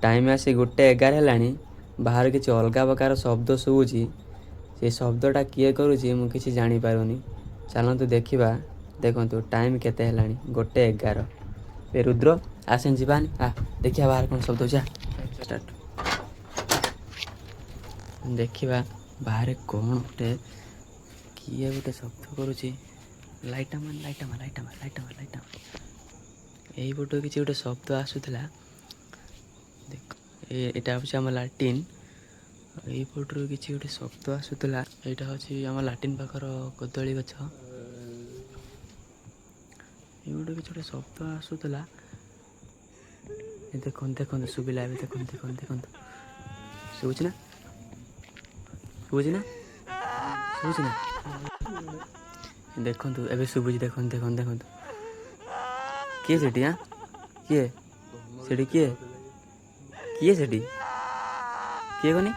Time आसी 1:11 हेलाणी बाहर किसी अलगा प्रकार शब्द शुभुची से शब्दटा किए करुची मु किसी जानी पारुनी। चलतु देखा देखु टाइम केते हेलाणी 1:11। ए रुद्र आसें जीवानी आ देखिया बाहर कौन शब्द जा स्टार्ट देखा बाहर कौन गोटे किए गोटे शब्द करुची लाइटा मान लाइटा मान लाइटा मान लाइटा मान लाइटा मान यही पटो किसी गोटे शब्द आसूला देख एटा हूँ आम लाट्रिन यही पटू किसी गोटे शब्द आसूला यहाँ हूँ आम लाट्रिन पाखर कदली गछ ये गोटे किसी गोटे शब्द आसूला देखो देखो शुभिला देखो देखो देखो शुभुची ना शुभुची ना शुभुची ना देखु एवं शुभुची देखो देखो देखो किए सेठी हाँ किए सेठी किए किए सेठी किए कनी